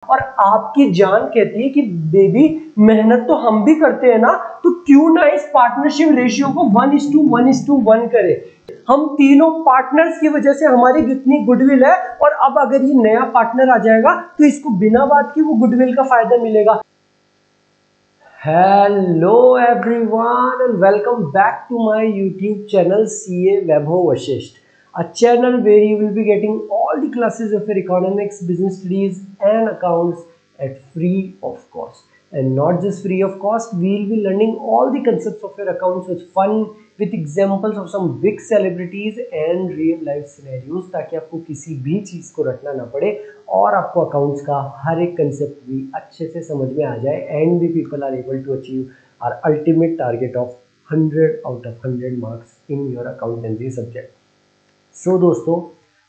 और आपकी जान कहती है कि बेबी मेहनत तो हम भी करते हैं ना, तो क्यों ना इस पार्टनरशिप रेशियो को 1:1:1 करें। हम तीनों पार्टनर्स की वजह से हमारी कितनी गुडविल है, और अब अगर ये नया पार्टनर आ जाएगा तो इसको बिना बात की वो गुडविल का फायदा मिलेगा। Hello everyone and welcome back to my YouTube channel CA Vaibhav Vashishth, a channel where you will be getting all the classes of your economics, business studies and accounts at free of cost. And not just free of cost, we will be learning all the concepts of your accounts with fun, with examples of some big celebrities and real life scenarios, ताकि आपको किसी भी चीज़ को रटना ना पड़े और आपको अकाउंट्स का हर एक कंसेप्ट भी अच्छे से समझ में आ जाए and the people are able to achieve our ultimate target of 100 out of 100 marks in your accountancy subject. So दोस्तों,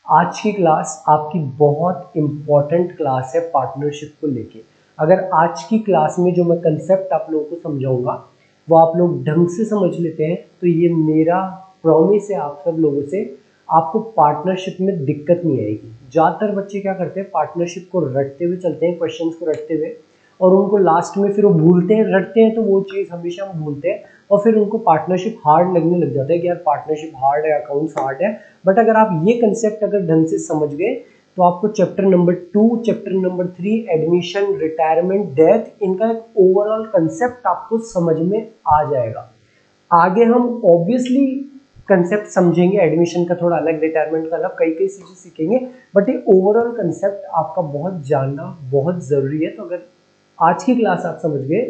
आज की क्लास आपकी बहुत इम्पॉर्टेंट क्लास है पार्टनरशिप को लेके। अगर आज की क्लास में जो मैं कंसेप्ट आप लोगों को समझाऊंगा वो आप लोग ढंग से समझ लेते हैं तो ये मेरा प्रॉमिस है आप सब लोगों से, आपको पार्टनरशिप में दिक्कत नहीं आएगी। ज़्यादातर बच्चे क्या करते हैं, पार्टनरशिप को रटते हुए चलते हैं, क्वेश्चंस को रटते हुए, और उनको लास्ट में फिर वो भूलते हैं, रटते हैं तो वो चीज़ हमेशा हम भूलते हैं और फिर उनको पार्टनरशिप हार्ड लगने लग जाता है कि यार पार्टनरशिप हार्ड है, अकाउंट्स हार्ड है। बट अगर आप ये कंसेप्ट अगर ढंग से समझ गए तो आपको chapter number 2, chapter number 3 admission, retirement, death, इनका एक ओवरऑल कंसेप्ट आपको समझ में आ जाएगा। आगे हम ऑब्वियसली कंसेप्ट समझेंगे, एडमिशन का थोड़ा अलग, रिटायरमेंट का अलग, कई चीज़ें सीखेंगे, बट ये ओवरऑल कंसेप्ट आपका बहुत जानना बहुत ज़रूरी है। तो अगर आज की क्लास आप समझ गए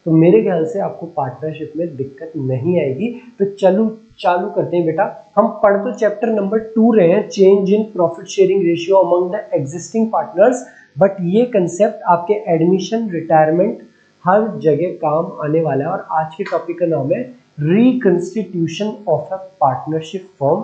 तो मेरे ख्याल से आपको पार्टनरशिप में दिक्कत नहीं आएगी। तो चलो चालू करते हैं बेटा। हम पढ़ तो चैप्टर नंबर 2 रहे हैं, change in profit sharing ratio among the existing partners, but ये कंसेप्ट आपके एडमिशन, रिटायरमेंट हर जगह काम आने वाला है। और आज के टॉपिक का नाम है reconstitution of a partnership firm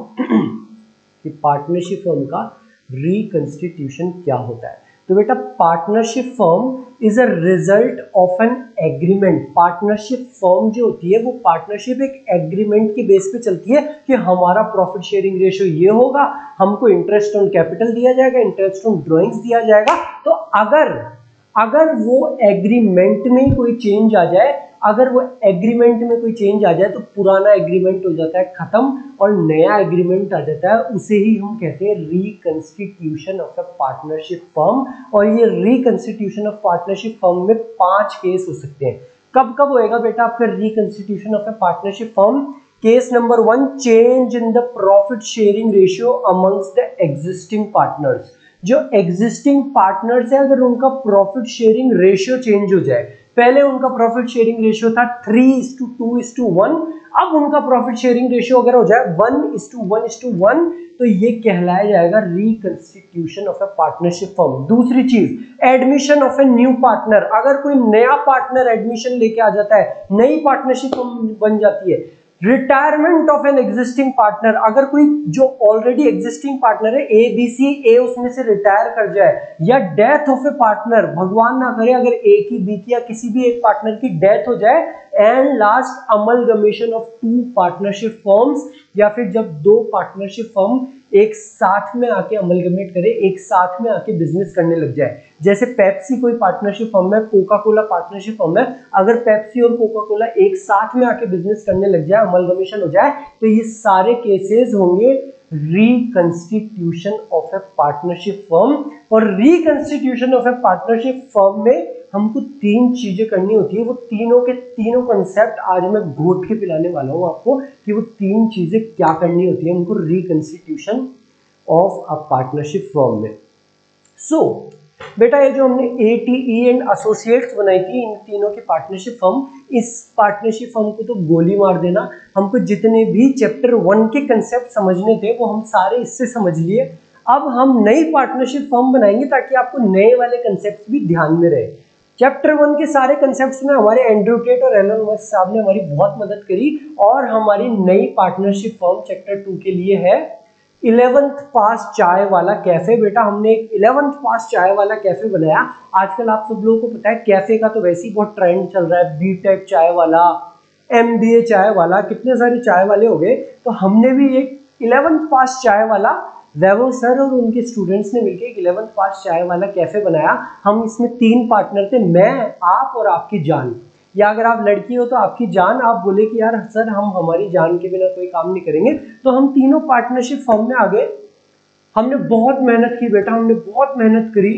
कि पार्टनरशिप फर्म का रिकंस्टिट्यूशन क्या होता है। तो बेटा, partnership firm is a result of an agreement. Partnership firm जो होती है वो पार्टनरशिप एक एग्रीमेंट के बेस पे चलती है कि हमारा प्रॉफिट शेयरिंग रेशियो ये होगा, हमको इंटरेस्ट ऑन कैपिटल दिया जाएगा, इंटरेस्ट ऑन ड्रॉइंग्स दिया जाएगा। तो अगर वो एग्रीमेंट में कोई चेंज आ जाए, अगर वो एग्रीमेंट में कोई चेंज आ जाए तो पुराना एग्रीमेंट हो जाता है खत्म और नया एग्रीमेंट आ जाता है, उसे ही हम कहते हैं reconstitution of a partnership firm. और ये रिकंस्टिट्यूशन ऑफ पार्टनरशिप फर्म में 5 केस हो सकते हैं। कब कब होएगा बेटा आपका reconstitution of a partnership firm? Case number 1, change in the profit sharing ratio amongst the existing partners. जो एग्जिस्टिंग पार्टनर्स है, अगर उनका प्रॉफिट शेयरिंग रेशियो चेंज हो जाए, पहले उनका प्रॉफिट शेयरिंग रेशियो था 3:2:1, अब उनका प्रॉफिट शेयरिंग रेशियो अगर हो जाए 1:1:1, तो ये कहलाया जाएगा reconstitution of a partnership firm. दूसरी चीज, admission of a new partner. अगर कोई नया पार्टनर एडमिशन लेके आ जाता है, नई पार्टनरशिप बन जाती है। Retirement of an existing partner, अगर कोई जो ऑलरेडी एग्जिस्टिंग पार्टनर है ABC, ए उसमें से रिटायर कर जाए, या डेथ ऑफ ए पार्टनर, भगवान ना करे अगर A की, B की या किसी भी एक पार्टनर की डेथ हो जाए। And last, amalgamation of 2 partnership firms, या फिर जब 2 पार्टनरशिप फर्म एक साथ में आके अमलगमेट करे, एक साथ में आके बिजनेस करने लग जाए। जैसे पेप्सी कोई पार्टनरशिप फर्म है, कोका कोला पार्टनरशिप फर्म है, अगर पेप्सी और कोका कोला एक साथ में आके बिजनेस करने लग जाए, अमलगमेशन हो जाए, तो ये सारे केसेस होंगे reconstitution of a partnership firm. और reconstitution of a partnership firm में हमको 3 चीजें करनी होती है। वो तीनों के तीनों कंसेप्ट आज मैं घोट के पिलाने वाला हूं आपको कि वो 3 चीजें क्या करनी होती है हमको reconstitution of a partnership firm में। सो बेटा, ये जो हमने ATE एंड एसोसिएट्स बनाई थी, इन तीनों की पार्टनरशिप फर्म, इस पार्टनरशिप फर्म को तो गोली मार देना। हमको जितने भी चैप्टर 1 के कंसेप्ट समझने थे वो हम सारे इससे समझ लिए। अब हम नई पार्टनरशिप फर्म बनाएंगे ताकि आपको नए वाले कंसेप्ट भी ध्यान में रहे। चैप्टर 1 के सारे कंसेप्ट्स में हमारे एंड्रू टेट और एलन मस्क साहब ने हमारी बहुत मदद करी, और हमारी नई पार्टनरशिप फर्म चैप्टर 2 के लिए है 11th पास चाय वाला कैफे। बेटा, हमने एक 11th पास चाय वाला कैफे बनाया। आजकल आप सब लोगों को पता है कैफे का तो वैसे ही बहुत ट्रेंड चल रहा है, बी टाइप चाय वाला, MBA चाय वाला, कितने सारे चाय वाले हो गए। तो हमने भी एक 11th पास चाय वाला वैभव सर और उनके स्टूडेंट्स ने मिलकर एक 11th पास चाय वाला कैफे बनाया। हम इसमें 3 पार्टनर थे, मैं, आप और आपकी जान, या अगर आप लड़की हो तो आपकी जान। आप बोले कि यार सर हम हमारी जान के बिना कोई काम नहीं करेंगे, तो हम तीनों पार्टनरशिप फॉर्म में आ गए। हमने बहुत मेहनत की बेटा, हमने बहुत मेहनत करी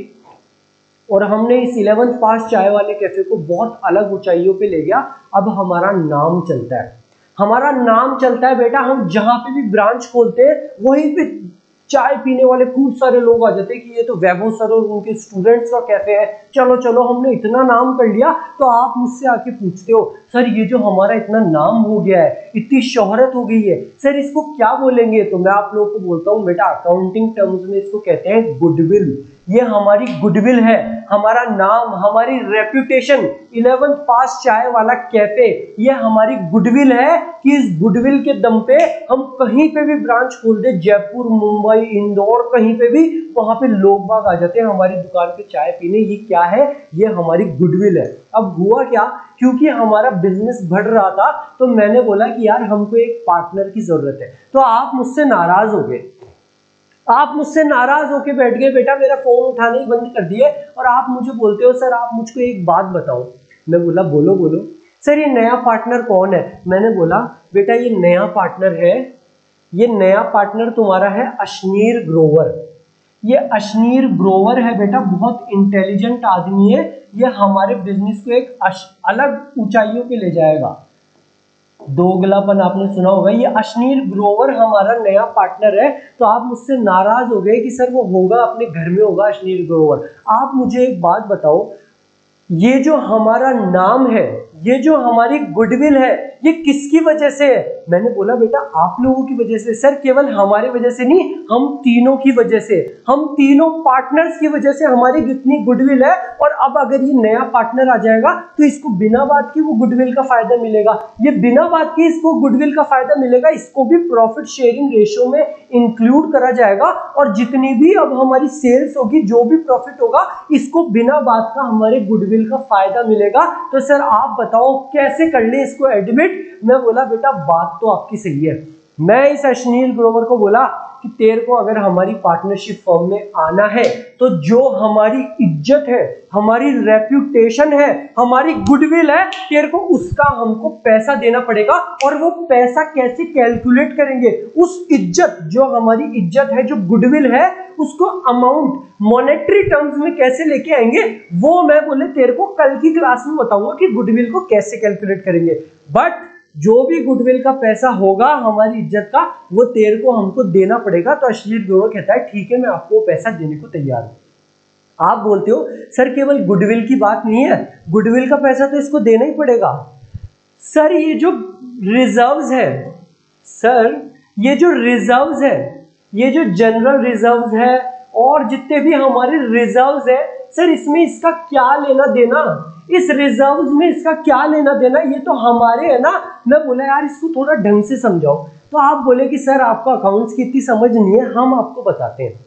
और हमने इस 11th पास चाय वाले कैफे को बहुत अलग ऊंचाइयों पे ले गया। अब हमारा नाम चलता है, हमारा नाम चलता है बेटा। हम जहां पे भी ब्रांच खोलते हैं वहीं पे चाय पीने वाले खूब सारे लोग आ जाते हैं कि ये तो वैभव सर और उनके स्टूडेंट्स का कैफे है, चलो चलो। हमने इतना नाम कर लिया तो आप मुझसे आके पूछते हो सर ये जो हमारा इतना नाम हो गया है, इतनी शोहरत हो गई है, सर इसको क्या बोलेंगे? तो मैं आप लोगों को बोलता हूँ बेटा, अकाउंटिंग टर्म्स में इसको कहते हैं गुडविल। ये हमारी गुडविल है, हमारा नाम, हमारी रेप्यूटेशन। 11th पास चाय वाला कैफे ये हमारी गुडविल है कि इस गुडविल के दम पे हम कहीं पे भी ब्रांच खोल दे, जयपुर, मुंबई, इंदौर, कहीं पे भी, वहां पे लोग बाग आ जाते हैं हमारी दुकान पे चाय पीने। ये क्या है? ये हमारी गुडविल है। अब हुआ क्या, क्योंकि हमारा बिजनेस बढ़ रहा था तो मैंने बोला कि यार हमको एक पार्टनर की जरूरत है। तो आप मुझसे नाराज हो गए, आप मुझसे नाराज होके बैठ गए बेटा, मेरा फोन उठाने ही बंद कर दिए और आप मुझे बोलते हो सर आप मुझको एक बात बताओ। मैं बोला बोलो बोलो। सर ये नया पार्टनर कौन है? मैंने बोला बेटा ये नया पार्टनर है, ये नया पार्टनर तुम्हारा है अशनीर ग्रोवर। ये अशनीर ग्रोवर है बेटा, बहुत इंटेलिजेंट आदमी है, ये हमारे बिजनेस को एक अलग ऊंचाइयों पे ले जाएगा। दोगलापन आपने सुना होगा। ये अशनीर ग्रोवर हमारा नया पार्टनर है। तो आप मुझसे नाराज हो गए कि सर वो होगा अपने घर में होगा अशनीर ग्रोवर। आप मुझे एक बात बताओ, ये जो हमारा नाम है, ये जो हमारी गुडविल है, ये किसकी वजह से है? मैंने बोला बेटा आप लोगों की वजह से। सर केवल हमारी वजह से नहीं, हम तीनों की वजह से, हम तीनों पार्टनर्स की वजह से हमारी जितनी गुडविल है। और अब अगर ये नया पार्टनर आ जाएगा तो इसको बिना बात की वो गुडविल का फायदा मिलेगा, ये बिना बात की इसको गुडविल का फायदा मिलेगा। इसको भी प्रॉफिट शेयरिंग रेशियो में इंक्लूड करा जाएगा और जितनी भी अब हमारी सेल्स होगी, जो भी प्रॉफिट होगा, इसको बिना बात का हमारे गुडविल का फायदा मिलेगा। तो सर आप बताओ कैसे कर ले इसको एडमिट? मैं बोला बेटा बात तो आपकी सही है। मैं इस अशनीर ग्रोवर को बोला कि तेरे को अगर हमारी पार्टनरशिप फर्म में आना है तो जो हमारी इज्जत है, हमारी रेप्यूटेशन है, हमारी गुडविल है, तेरे को उसका हमको पैसा देना पड़ेगा। और वो पैसा कैसे कैलकुलेट करेंगे? उस इज्जत, जो हमारी इज्जत है, जो गुडविल है, उसको अमाउंट मॉनेटरी टर्म्स में कैसे लेके आएंगे, वो मैं बोले तेरे को कल की क्लास में बताऊंगा कि गुडविल को कैसे कैलकुलेट करेंगे। बट जो भी गुडविल का पैसा होगा हमारी इज्जत का, वो तेरे को हमको देना पड़ेगा। तो अशनीर ग्रोवर कहता है ठीक है मैं आपको पैसा देने को तैयार हूं। आप बोलते हो सर केवल गुडविल की बात नहीं है, गुडविल का पैसा तो इसको देना ही पड़ेगा। सर ये जो रिजर्व्स है, सर ये जो रिजर्व्स है, ये जो जनरल रिजर्व्स है और जितने भी हमारे रिजर्व्स है, सर इसमें इसका क्या लेना देना? इस रिजर्व्स में इसका क्या लेना देना? ये तो हमारे है ना। मैं बोला यार इसको थोड़ा ढंग से समझाओ। तो आप बोले कि सर आपको अकाउंट्स की इतनी समझ नहीं है, हम आपको बताते हैं।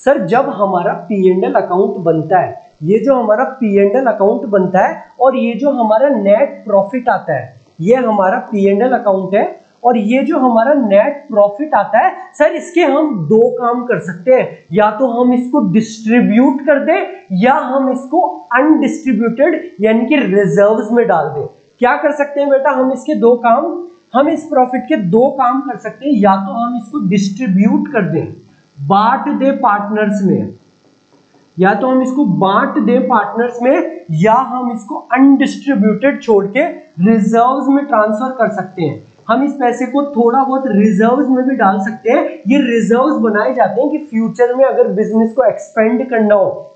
सर जब हमारा P&L अकाउंट बनता है, ये जो हमारा P&L अकाउंट बनता है और ये जो हमारा नेट प्रॉफिट आता है, ये हमारा P&L अकाउंट है और ये जो हमारा नेट प्रॉफिट आता है, सर इसके हम दो काम कर सकते हैं। या तो हम इसको डिस्ट्रीब्यूट कर दें या हम इसको अनडिस्ट्रीब्यूटेड यानी कि रिजर्व्स में डाल दें। क्या कर सकते हैं बेटा हम इसके दो काम? हम इस प्रॉफिट के दो काम कर सकते हैं। या तो हम इसको डिस्ट्रीब्यूट कर दें, बांट दे पार्टनर्स में, या तो हम इसको बांट दे पार्टनर्स में, या हम इसको अनडिस्ट्रीब्यूटेड छोड़ के रिजर्व्स में ट्रांसफर कर सकते हैं। हम इस पैसे को थोड़ा बहुत रिजर्व्स में भी डाल सकते हैं। ये रिजर्व्स बनाए जाते हैं कि फ्यूचर में अगर बिजनेस को एक्सपेंड करना हो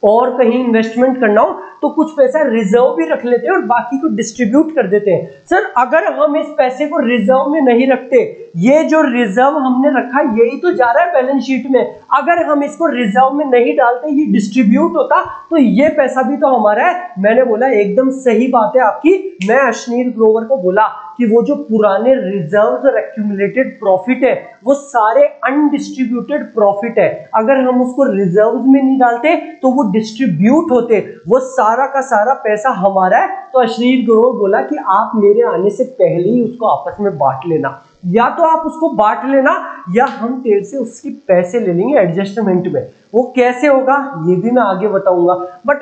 और कहीं इन्वेस्टमेंट करना हो तो कुछ पैसा रिजर्व भी रख लेते हैं और बाकी को डिस्ट्रीब्यूट कर देते हैं। सर अगर हम इस पैसे को रिजर्व में नहीं रखते, ये जो रिजर्व हमने रखा यही तो जा रहा है बैलेंस शीट में, अगर हम इसको रिजर्व में नहीं डालते, ये डिस्ट्रीब्यूट होता, तो ये पैसा भी तो हमारा है। मैंने बोला एकदम सही बात है आपकी। मैं अशनीर ग्रोवर को बोला कि वो जो पुराने रिजर्व्स और एक्यूमुलेटेड प्रॉफिट है वो सारे अनडिस्ट्रीब्यूटेड प्रॉफिट है, अगर हम उसको रिजर्व्स में नहीं डालते तो वो डिस्ट्रीब्यूट होते, वो सारा का सारा पैसा हमारा है। तो अश्लील ग्रोवर बोला कि आप मेरे आने से पहले ही उसको आपस में बांट लेना, या तो आप उसको बांट लेना या हम तेरे से उसके पैसे ले लेंगे एडजस्टमेंट में। वो कैसे होगा ये भी मैं आगे बताऊंगा, बट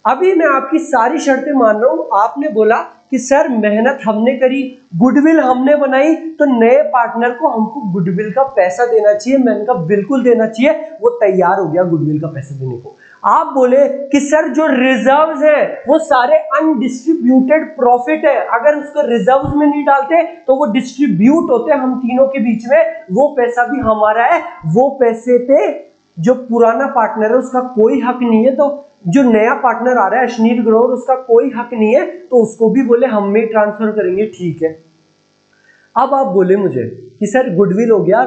अभी मैं आपकी सारी शर्तें मान रहा हूं। आपने बोला कि सर मेहनत हमने करी, गुडविल हमने बनाई, तो नए पार्टनर को हमको गुडविल का पैसा देना चाहिए। मैंने कहा बिल्कुल देना चाहिए, वो तैयार हो गया गुडविल का पैसा देने को। आप बोले कि सर जो रिजर्व्स है वो सारे अनडिस्ट्रीब्यूटेड प्रॉफिट है, अगर उसको रिजर्व्स में नहीं डालते तो वो डिस्ट्रीब्यूट होते हम तीनों के बीच में, वो पैसा भी हमारा है, वो पैसे पे जो पुराना पार्टनर है उसका कोई हक नहीं है, तो जो नया पार्टनर आ रहा है अश्नील ग्रोवर उसका कोई हक नहीं है, तो उसको भी बोले हम में ट्रांसफर करेंगे। ठीक है, अब आप बोले मुझे कि सर गुडविल हो गया,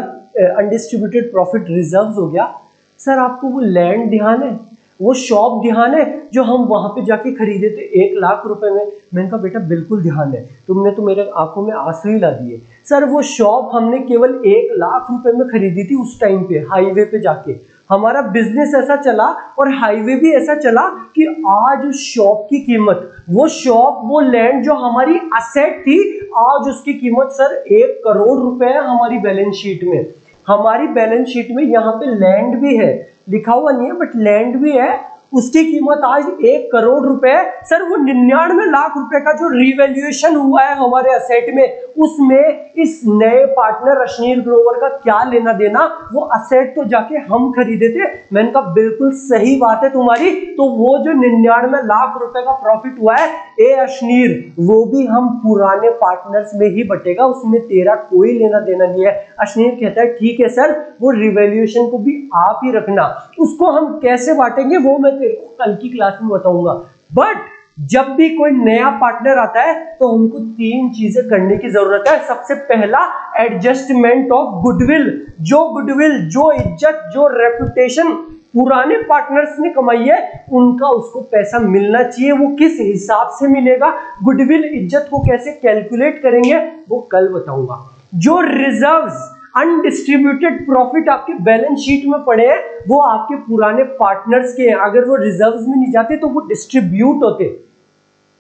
अनडिस्ट्रीब्यूटेड प्रॉफिट रिजर्व्स हो गया, सर आपको वो लैंड ध्यान है, वो शॉप ध्यान है जो हम वहां पे जाके खरीदे थे 1 लाख रुपए में? मैंने कहा बेटा बिल्कुल ध्यान है, तुमने तो मेरे आंखों में आंसू ही ला दिए। सर वो शॉप हमने केवल 1 लाख रुपए में खरीदी थी उस टाइम पे, हाईवे पे जाके। हमारा बिजनेस ऐसा चला और हाईवे भी ऐसा चला कि आज उस शॉप की कीमत, वो शॉप, वो लैंड जो हमारी असेट थी, आज उसकी कीमत सर 1 करोड़ रुपए है हमारी बैलेंस शीट में। हमारी बैलेंस शीट में यहाँ पे लैंड भी है, लिखा हुआ नहीं है बट लैंड भी है, उसकी कीमत आज 1 करोड़ रुपए है। सर वो 99 लाख रुपए का जो रिवैल्यूएशन हुआ है हमारे असेट में, उसमें इस नए पार्टनर अश्नील ग्रोवर का क्या लेना देना? वो असेट तो जाके हम खरीदे थे। मैंने कहा बिल्कुल सही बात है तुम्हारी, तो वो जो 99 लाख रुपए का प्रॉफिट हुआ है ए अश्नील, वो भी हम पुराने पार्टनर्स में ही बटेगा, उसमें तेरा कोई लेना देना नहीं है। अश्नील कहता है ठीक है सर, वो रिवैल्यूएशन को भी आप ही रखना, उसको हम कैसे बांटेंगे वो मैं तेरे को कल की क्लास में बताऊंगा। बट जब भी कोई नया पार्टनर आता है तो हमको 3 चीजें करने की जरूरत है। सबसे पहला, एडजस्टमेंट ऑफ गुडविल। जो गुडविल, जो इज्जत, जो रेपुटेशन पुराने पार्टनर्स ने कमाई है उनका उसको पैसा मिलना चाहिए। वो किस हिसाब से मिलेगा, गुडविल इज्जत को कैसे कैलकुलेट करेंगे वो कल बताऊंगा। जो रिजर्व्स, अनडिस्ट्रीब्यूटेड प्रॉफिट आपके बैलेंस शीट में पड़े हैं वो आपके पुराने पार्टनर्स के हैं, अगर वो रिजर्व्स में नहीं जाते तो वो डिस्ट्रीब्यूट होते,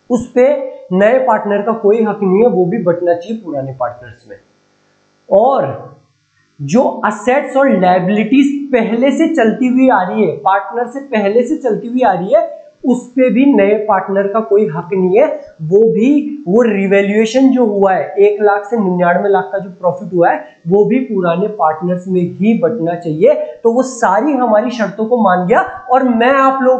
उस पे नए पार्टनर का कोई हक नहीं है, वो भी बटना चाहिए पुराने पार्टनर्स में। और जो असेट्स और लायबिलिटीज पहले से चलती हुई आ रही है, पार्टनर से पहले से चलती हुई आ रही है, उस पे भी नए पार्टनर का कोई हक नहीं है, वो रिवैल्यूएशन जो हुआ है 1 लाख से 99 लाख का जो प्रॉफिट हुआ है वो भी पुराने पार्टनर्स में ही बटना चाहिए। तो वो सारी हमारी शर्तों को मान गया। और मैं आप लोगों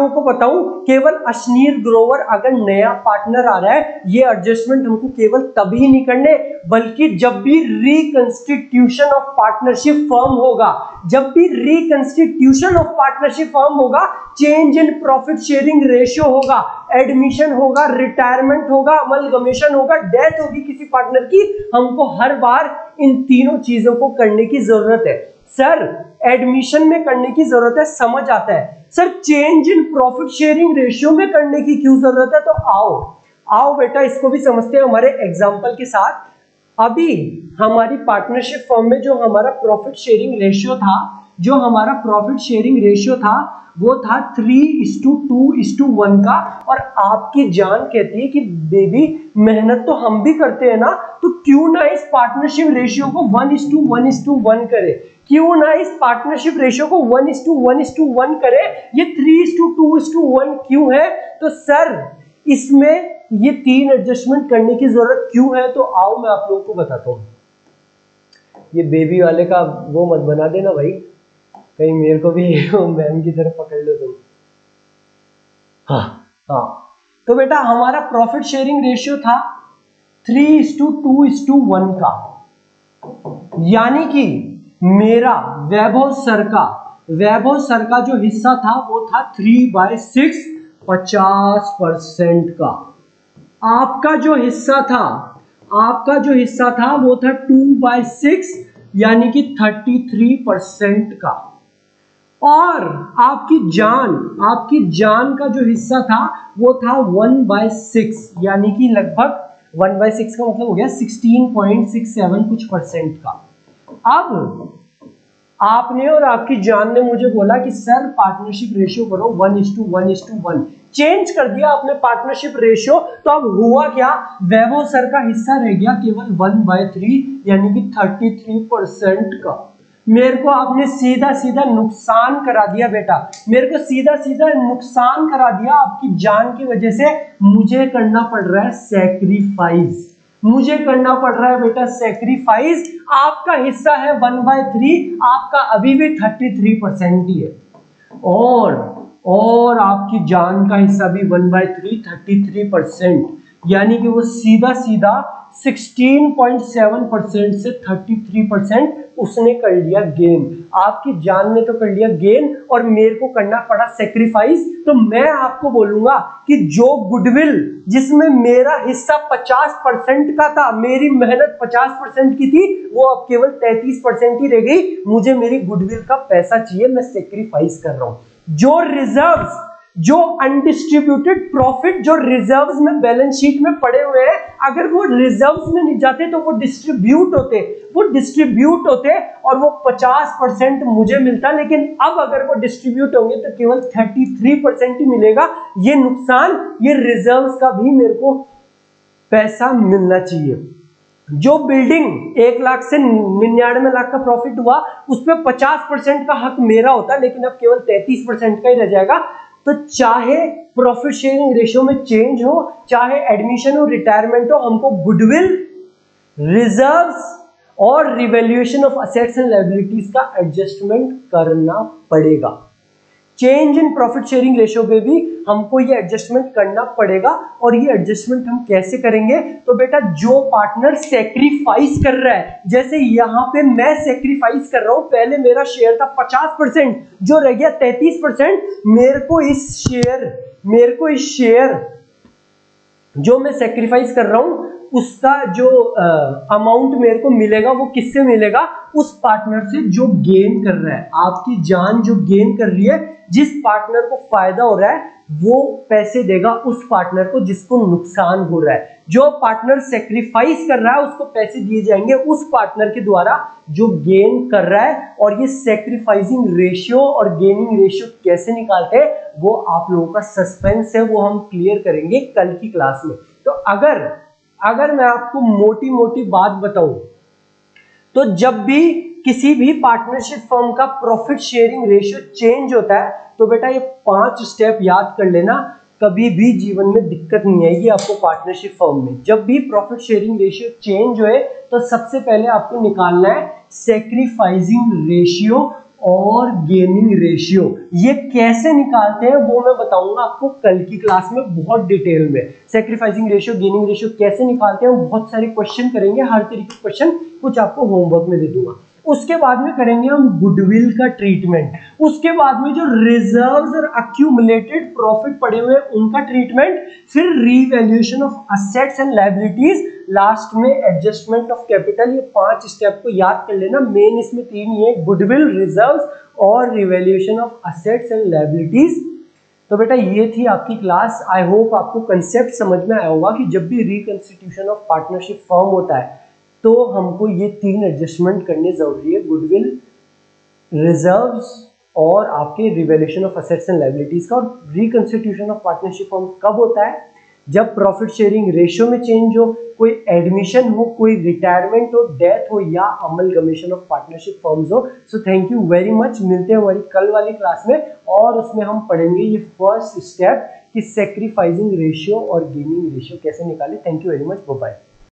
को बताऊं केवल अश्नील ग्रोवर अगर नया पार्टनर आ रहा है, ये एडजस्टमेंट हमको केवल तभी नहीं करने, बल्कि जब भी रिकंस्टिट्यूशन ऑफ पार्टनरशिप फर्म होगा, change in profit sharing ratio होगा, एडमिशन होगा, रिटायरमेंट होगा, अमलगमेशन होगा, डेथ होगी किसी पार्टनर की, हमको हर बार इन तीनों चीजों को करने की जरूरत है। सर एडमिशन में करने की जरूरत है, समझ आता है। Sir change in profit sharing ratio में करने की क्यों जरूरत है? तो आओ बेटा इसको भी समझते हैं हमारे एग्जांपल के साथ। अभी हमारी पार्टनरशिप फर्म में जो हमारा प्रॉफिट शेयरिंग रेशियो था वो था 3:2:1 का। और आपकी जान कहती है कि बेबी मेहनत तो हम भी करते हैं ना, तो क्यों ना इस पार्टनरशिप रेशियो को 1:1:1 करे, क्यों ना इस पार्टनरशिप रेशियो को 1:1:1 करे। ये 3:2:1 क्यों है? तो सर इसमें ये 3 एडजस्टमेंट करने की जरूरत क्यों है, तो आओ मैं आप लोगों को बताता हूं। ये बेबी वाले का वो मत बना देना भाई, कहीं मेरे को भी मैम की तरफ पकड़ लो तुम। हाँ तो बेटा हमारा प्रॉफिट शेयरिंग रेशियो था 3:2:1 का, यानी कि मेरा वैभव सर का जो हिस्सा था वो था 3/6 50% का। आपका जो हिस्सा था वो था 2/6 यानी कि 33% का। और आपकी जान का जो हिस्सा था वो था 1/6, यानी कि लगभग 1/6 का मतलब हो गया 16.67 कुछ परसेंट का। अब आपने और आपकी जान ने मुझे बोला कि सर पार्टनरशिप रेशियो करो 1:1:1, चेंज कर दिया आपने पार्टनरशिप रेशियो। तो अब हुआ क्या, वैभव सर का हिस्सा रह गया केवल 1/3 यानी कि 33% का। मेरे को आपने सीधा सीधा नुकसान करा दिया बेटा, मेरे को सीधा सीधा नुकसान करा दिया आपकी जान की वजह से। मुझे करना पड़ रहा है सैक्रिफाइस, मुझे करना पड़ रहा है बेटा सैक्रिफाइस। आपका हिस्सा है 1/3, आपका अभी भी 33% ही है, और आपकी जान का हिस्सा भी 1/3 33%, यानी कि वो सीधा सीधा 16.7% से 33% उसने कर लिया गेन। आपकी जान ने तो कर लिया गेन और मेरे को करना पड़ा सेक्रीफाइस। तो मैं आपको बोलूंगा कि जो गुडविल जिसमें मेरा हिस्सा 50% का था, मेरी मेहनत 50% की थी, वो अब केवल 33% ही रह गई। मुझे मेरी गुडविल का पैसा चाहिए, मैं सेक्रीफाइस कर रहा हूं। जो रिजर्व्स, जो अनडिस्ट्रीब्यूटेड प्रॉफिट जो रिजर्व्स में बैलेंस शीट में पड़े हुए हैं, अगर वो रिजर्व्स में नहीं जाते तो वो डिस्ट्रीब्यूट होते और वो 50% मुझे मिलता। लेकिन अब अगर वो डिस्ट्रीब्यूट होंगे तो केवल 33% ही मिलेगा। ये नुकसान, ये रिजर्व्स का भी मेरे को पैसा मिलना चाहिए। जो बिल्डिंग 1 लाख से 99 लाख का प्रॉफिट हुआ, उस पर 50% का हक मेरा होता, लेकिन अब केवल 33% का ही रह जाएगा। तो चाहे प्रॉफिट शेयरिंग रेशियो में चेंज हो, चाहे एडमिशन हो, रिटायरमेंट हो, हमको गुडविल, रिजर्व्स और revaluation of assets and liabilities का एडजस्टमेंट करना पड़ेगा। Change in profit sharing ratio पे भी हमको ये एडजस्टमेंट करना पड़ेगा। और ये एडजस्टमेंट हम कैसे करेंगे, तो बेटा जो पार्टनर सेक्रीफाइस कर रहा है, जैसे यहां पे मैं सेक्रीफाइस कर रहा हूं, पहले मेरा शेयर था 50%, जो रह गया 33%। मेरे को इस शेयर जो मैं सेक्रीफाइस कर रहा हूं, उसका जो अमाउंट मेरे को मिलेगा वो किससे मिलेगा, उस पार्टनर से जो गेन कर रहा है। आपकी जान जो गेन कर रही है, जिस पार्टनर को फायदा हो रहा है, वो पैसे देगा उस पार्टनर को जिसको नुकसान हो रहा है। जो पार्टनर सेक्रीफाइस कर रहा है उसको पैसे दिए जाएंगे उस पार्टनर के द्वारा जो गेन कर रहा है। और ये सेक्रीफाइसिंग रेशियो और गेनिंग रेशियो कैसे निकालते हैं, वो आप लोगों का सस्पेंस है, वो हम क्लियर करेंगे कल की क्लास में। तो अगर मैं आपको मोटी मोटी बात बताऊं, तो जब भी किसी भी पार्टनरशिप फर्म का प्रॉफिट शेयरिंग रेशियो चेंज होता है, तो बेटा ये 5 स्टेप याद कर लेना, कभी भी जीवन में दिक्कत नहीं आएगी आपको पार्टनरशिप फर्म में। जब भी प्रॉफिट शेयरिंग रेशियो चेंज होए, तो सबसे पहले आपको निकालना है सेक्रीफाइसिंग रेशियो और गेनिंग रेशियो। ये कैसे निकालते हैं वो मैं बताऊंगा आपको कल की क्लास में बहुत डिटेल में। सेक्रीफाइसिंग रेशियो, गेनिंग रेशियो कैसे निकालते हैं, बहुत सारे क्वेश्चन करेंगे, हर तरीके के क्वेश्चन कुछ आपको होमवर्क में दे दूंगा। उसके बाद में करेंगे हम गुडविल का ट्रीटमेंट, उसके बाद में जो रिजर्व्स और अक्यूमुलेटेड प्रॉफिट पड़े हुए हैं उनका ट्रीटमेंट, फिर revaluation of assets and liabilities, last में एडजस्टमेंट ऑफ कैपिटल। ये 5 स्टेप को याद कर लेना, मेन इसमें 3 ही है, गुडविल, रिजर्व्स और revaluation of assets and liabilities. तो बेटा ये थी आपकी क्लास। आई होप आपको कंसेप्ट समझ में आया होगा कि जब भी रिकंस्टिट्यूशन ऑफ पार्टनरशिप फर्म होता है तो हमको ये 3 एडजस्टमेंट करने जरूरी है, गुडविल, रिजर्व्स और आपके revaluation of assets and liabilities का। और रिकंस्टिट्यूशन ऑफ पार्टनरशिप फर्म कब होता है, जब प्रॉफिट शेयरिंग रेशियो में चेंज हो, कोई एडमिशन हो, कोई रिटायरमेंट हो, डेथ हो या अमलगमेशन ऑफ पार्टनरशिप फर्म्स हो। So thank you very much, मिलते हैं हमारी कल वाली क्लास में और उसमें हम पढ़ेंगे ये फर्स्ट स्टेप कि सेक्रीफाइसिंग रेशियो और गेनिंग रेशियो कैसे निकाले। Thank you very much, bye bye.